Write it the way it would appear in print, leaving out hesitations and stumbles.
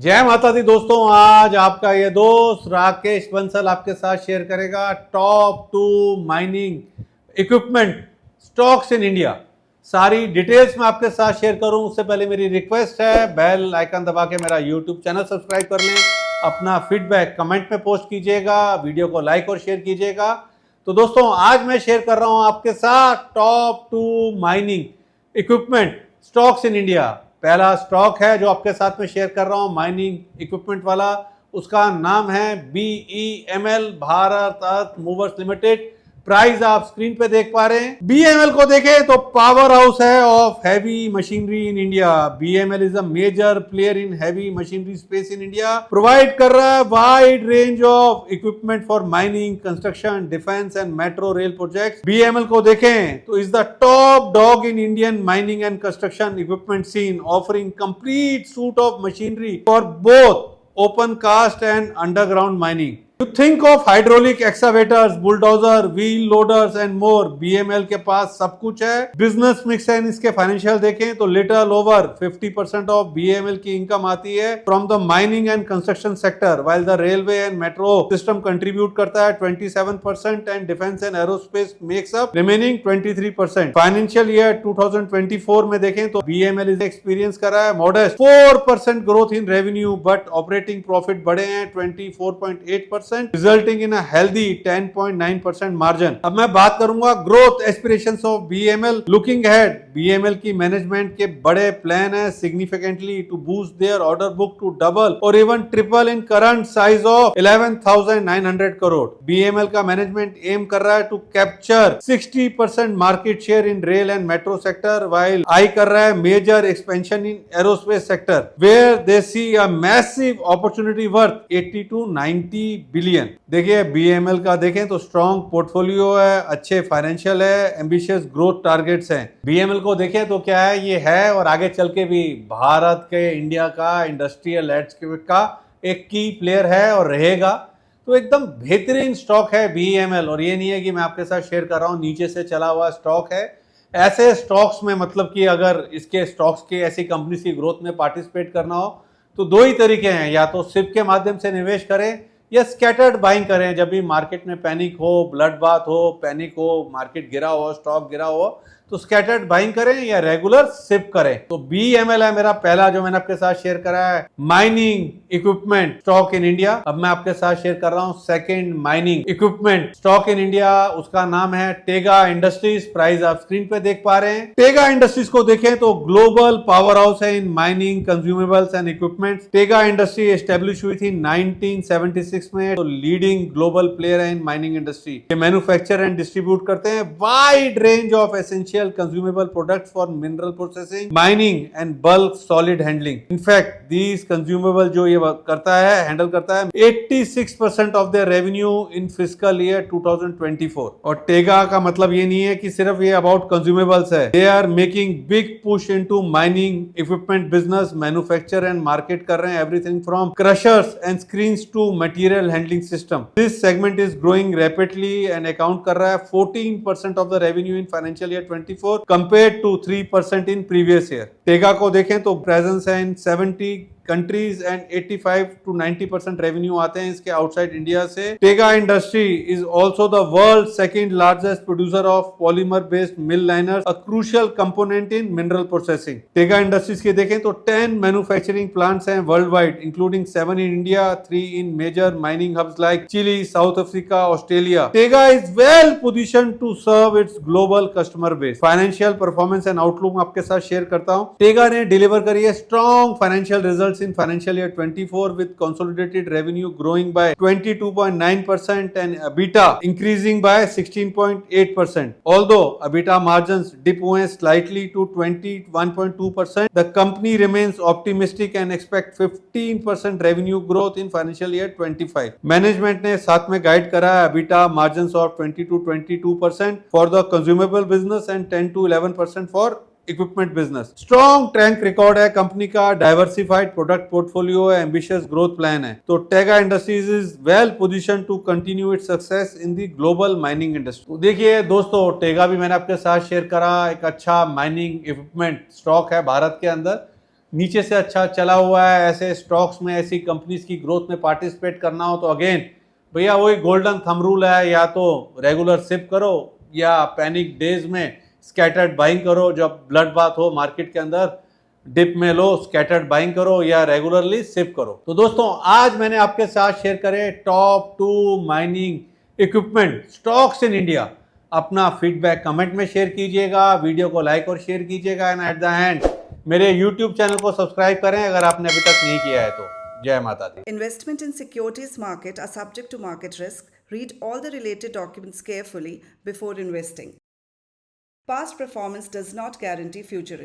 जय माता दी दोस्तों। आज आपका ये दोस्त राकेश बंसल आपके साथ शेयर करेगा top 2 mining equipment stocks in India. सारी डिटेल्स मैं आपके साथ शेयर करूं उससे पहले मेरी रिक्वेस्ट है बेल आइकन दबा के मेरा यूट्यूब चैनल सब्सक्राइब कर लें। अपना फीडबैक कमेंट में पोस्ट कीजिएगा, वीडियो को लाइक और शेयर कीजिएगा। तो दोस्तों आज मैं शेयर कर रहा हूं आपके साथ top 2 mining equipment stocks in India. पहला स्टॉक है जो आपके साथ में शेयर कर रहा हूं माइनिंग इक्विपमेंट वाला, उसका नाम है BEML Bharat earth movers limited. Price आप स्क्रीन पे देख पा रहे हैं। BEML को देखें तो पावर हाउस है of heavy machinery in India. BEML is a major player in heavy machinery space in India. Provide कर रहा है wide range of equipment for mining, construction, defence and metro rail projects. BEML को देखें तो is the top dog in Indian mining and construction equipment scene, offering complete suit of machinery for both open cast and underground mining. You think of hydraulic excavators, bulldozer, wheel loaders and more. BEML के पास सब कुछ है। Business mix है, इसके financial देखें तो little over 50% of BEML की income आती है from the mining and construction sector, while the railway and metro system contribute करता है 27% and defence and aerospace makes up remaining 23%। Financial year 2024 में देखें तो BEML इज एक्सपीरियंस कर रहा है modest 4% growth in revenue, but operating profit बढ़े हैं 24.8%, resulting in a healthy 10.9% margin. अब मैं बात करूंगा growth aspirations of BEML। Looking ahead, BEML की मैनेजमेंट के बड़े प्लान है significantly to boost their order book to double और even triple in current size of 11,900 crore. BEML का मैनेजमेंट एम कर रहा है to capture 60% market share in rail and metro sector, while I कर रहा है major expansion in aerospace sector where they see a massive opportunity worth 80 to 90 billion. देखिए BEML का देखें तो स्ट्रॉन्ग पोर्टफोलियो है, अच्छे फाइनेंशियल है, एम्बिशियस ग्रोथ टारगेट्स हैं। BEML को देखें तो क्या है, ये है और आगे चल के भी भारत के इंडिया का इंडस्ट्रियल लैंडस्केप का एक की प्लेयर है और रहेगा। तो एकदम बेहतरीन स्टॉक है BEML। और ये नहीं है कि मैं आपके साथ शेयर कर रहा हूँ नीचे से चला हुआ स्टॉक है। ऐसे स्टॉक्स में मतलब कि अगर इसके स्टॉक्स के ऐसी कंपनी की ग्रोथ में पार्टिसिपेट करना हो तो दो ही तरीके हैं, या तो सिप के माध्यम से निवेश करें या स्कैटर्ड बाइंग करें। जब भी मार्केट में पैनिक हो, ब्लड बाथ हो, पैनिक हो, मार्केट गिरा हो, स्टॉक गिरा हो, तो स्कैटर्ड बाइंग करें या रेगुलर सिप करें। तो BEML है मेरा पहला जो मैंने आपके साथ शेयर करा है mining equipment stock in India. अब मैं आपके साथ शेयर कर रहा हूं second mining equipment stock in India, उसका नाम है टेगा इंडस्ट्रीज। प्राइस आप स्क्रीन पे देख पा रहे हैं। टेगा इंडस्ट्रीज को देखें तो ग्लोबल पावर हाउस है in mining consumables and equipment. Tega industry establish हुई थी 1976 में, तो लीडिंग ग्लोबल प्लेयर है इन माइनिंग इंडस्ट्री। ये मैन्युफैक्चर एंड डिस्ट्रीब्यूट करते हैं wide range of essential consumable products for mineral processing, mining and bulk solid handling. In fact, these consumable जो ये करता है, हैंडल करता है 86% of their revenue in fiscal year 2024। और टेगा का मतलब ये नहीं है कि सिर्फ ये about consumables है। They are making big push into mining equipment business, manufacture and market कर रहे हैं everything from crushers and screens to material handling system। This segment is growing rapidly and account कर रहा है 14% of the revenue in financial year 24 compared to 3% in previous year। Tega को देखें तो presence है in 70 countries and 85 to 90% revenue आते हैं इसके आउटसाइड इंडिया से। Tega industry is also the world second largest producer of polymer based mill liners, a crucial component in mineral processing. Tega industries के देखें तो 10 मैन्युफैक्चरिंग प्लांट्स हैं world wide, including 7 in India, 3 in major mining hubs like Chile, South Africa, Australia. Tega is well position to serve it's global customer base. Financial performance and outlook आपके साथ share करता हूं। टेगा ने deliver करी है strong financial result in financial year 24 with consolidated revenue growing by 22.9% and EBITDA increasing by 16.8%. Although EBITDA margins dip हुए slightly to 21.2%, the company remains optimistic and expect 15% revenue growth in financial year 25. Management ने साथ में guide करा है EBITDA margins of 20 to 22% for the consumable business and 10 to 11% for equipment business. Strong track record है company का, diversified product portfolio है, ambitious growth plan है। तो Tega industries is well position to continue its success in the global mining industry. देखिए दोस्तों, टेगा भी मैंने आपके साथ शेयर करा, एक अच्छा माइनिंग इक्विपमेंट स्टॉक है भारत के अंदर। नीचे से अच्छा चला हुआ है, ऐसे स्टॉक्स में ऐसी कंपनीज की ग्रोथ में पार्टिसिपेट करना हो तो अगेन भैया वही गोल्डन थंब रूल है, या तो रेगुलर सिप करो या पैनिक डेज में स्कैटर्ड बाइंग करो। जब ब्लड बाथ हो मार्केट के अंदर, डिप में लो स्कैटर्ड बाइंग करो या रेगुलरली सिप करो। तो दोस्तों आज मैंने आपके साथ शेयर करे top 2 mining equipment stocks in India. अपना फीडबैक कमेंट में शेयर कीजिएगा, वीडियो को लाइक और शेयर कीजिएगा, एंड एट द एंड मेरे यूट्यूब चैनल को सब्सक्राइब करें अगर आपने अभी तक नहीं किया है तो। जय माता दी। Investment in securities market are subject to market risk. Read all the related documents carefully before investing. Past performance does not guarantee future returns.